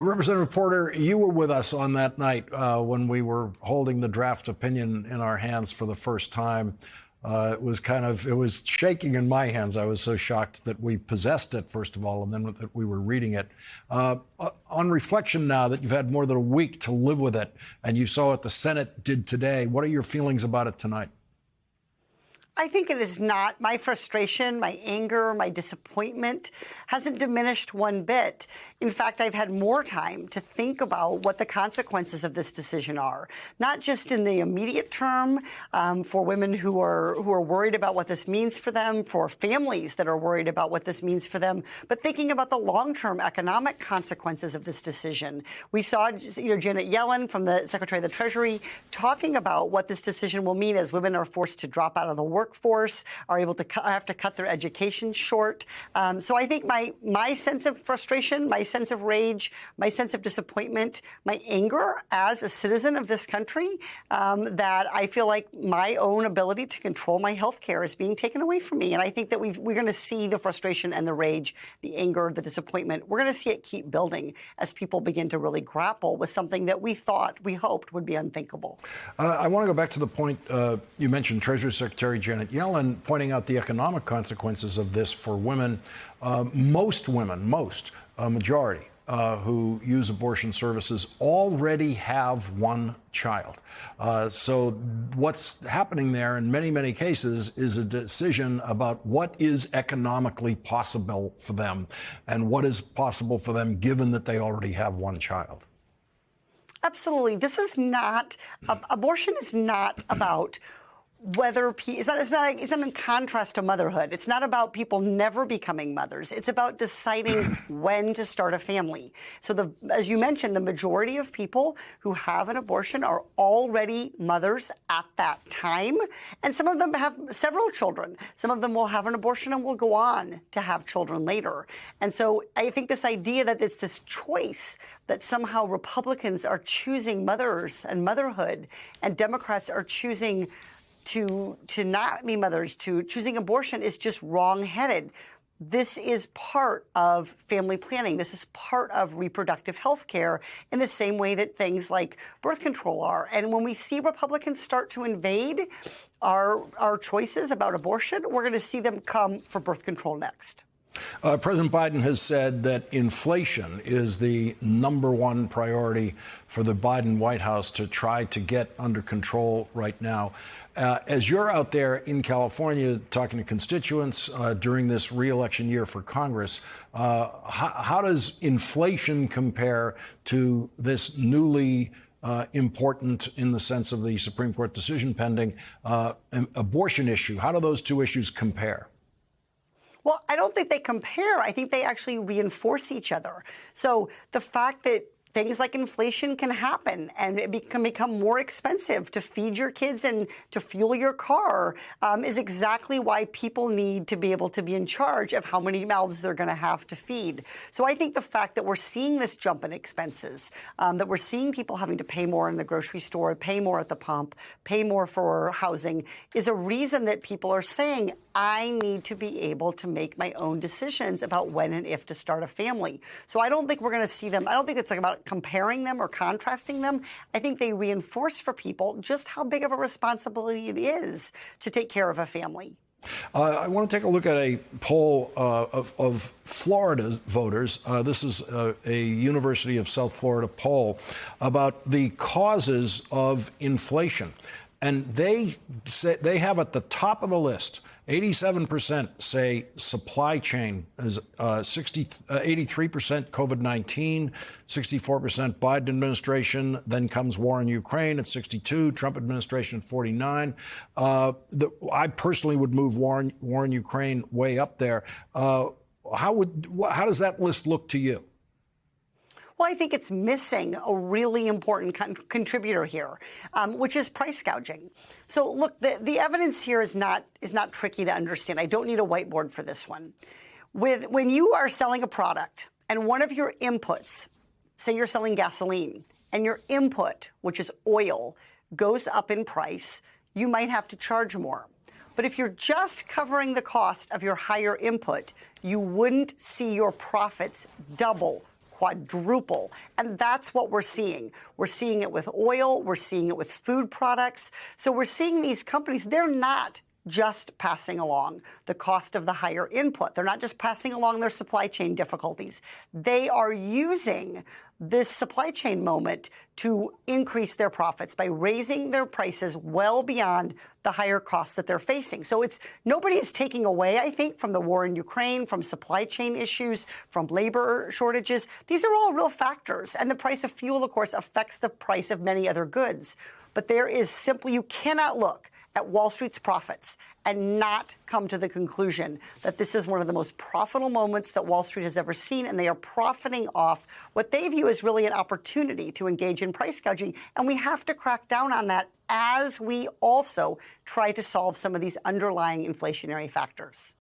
Representative Porter, you were with us on that night when we were holding the draft opinion in our hands for the first time. It was shaking in my hands. I was so shocked that we possessed it, first of all, and then that we were reading it. On reflection now that you've had more than a week to live with it, and you saw what the Senate did today, what are your feelings about it tonight? I think it is not. My frustration, my anger, my disappointment hasn't diminished one bit. In fact, I've had more time to think about what the consequences of this decision are, not just in the immediate term for women who are worried about what this means for them, for families that are worried about what this means for them, but thinking about the long-term economic consequences of this decision. We saw, Janet Yellen from the Secretary of the Treasury talking about what this decision will mean as women are forced to drop out of the workforce, are able to have to cut their education short. So I think my sense of frustration, my sense of rage, my sense of disappointment, my anger as a citizen of this country, that I feel like my own ability to control my health care is being taken away from me. And I think that we're going to see the frustration and the rage, the anger, the disappointment. We're going to see it keep building as people begin to really grapple with something that we hoped would be unthinkable. I want to go back to the point you mentioned, Treasury Secretary Janet Yellen pointing out the economic consequences of this for women. Most women, a majority who use abortion services already have one child. So what's happening there in many, many cases is a decision about what is economically possible for them and what is possible for them given that they already have one child. Absolutely. This is not, abortion is not about whether it's not in contrast to motherhood. It's not about people never becoming mothers. It's about deciding when to start a family. So as you mentioned, the majority of people who have an abortion are already mothers at that time. And some of them have several children. Some of them will have an abortion and will go on to have children later. And so I think this idea that it's this choice that somehow Republicans are choosing mothers and motherhood and Democrats are choosing to not be mothers, to choosing abortion is just wrong-headed. This is part of family planning. This is part of reproductive health care in the same way that things like birth control are. And when we see Republicans start to invade our choices about abortion, we're going to see them come for birth control next. President Biden has said that inflation is the #1 priority for the Biden White House to try to get under control right now. As you're out there in California talking to constituents during this re-election year for Congress, how does inflation compare to this newly important, in the sense of the Supreme Court decision pending, abortion issue? How do those two issues compare? Well, I don't think they compare. I think they actually reinforce each other. So the fact that things like inflation can happen and it can become more expensive to feed your kids and to fuel your car is exactly why people need to be able to be in charge of how many mouths they're going to have to feed. So I think the fact that we're seeing this jump in expenses, that we're seeing people having to pay more in the grocery store, pay more at the pump, pay more for housing, is a reason that people are saying, I need to be able to make my own decisions about when and if to start a family. So I don't think we're going to see them. I don't think it's about comparing them or contrasting them. I think they reinforce for people just how big of a responsibility it is to take care of a family. I want to take a look at a poll of Florida voters. This is a University of South Florida poll about the causes of inflation. And they have at the top of the list, 87% say supply chain, 83% COVID-19, 64% Biden administration. Then comes war in Ukraine at 62, Trump administration at 49. I personally would move war in Ukraine way up there. How does that list look to you? Well, I think it's missing a really important contributor here, which is price gouging. So, look, the evidence here is not tricky to understand. I don't need a whiteboard for this one. When you are selling a product and one of your inputs, say you're selling gasoline, and your input, which is oil, goes up in price, you might have to charge more. But if you're just covering the cost of your higher input, you wouldn't see your profits double, quadruple. And that's what we're seeing. We're seeing it with oil. We're seeing it with food products. So we're seeing these companies, they're not just passing along the cost of the higher input. They're not just passing along their supply chain difficulties. They are using this supply chain moment to increase their profits by raising their prices well beyond the higher costs that they're facing. So nobody is taking away, I think, from the war in Ukraine, from supply chain issues, from labor shortages. These are all real factors. And the price of fuel, of course, affects the price of many other goods. But there is simply, you cannot look at Wall Street's profits and not come to the conclusion that this is one of the most profitable moments that Wall Street has ever seen, and they are profiting off what they view as really an opportunity to engage in price gouging. And we have to crack down on that as we also try to solve some of these underlying inflationary factors.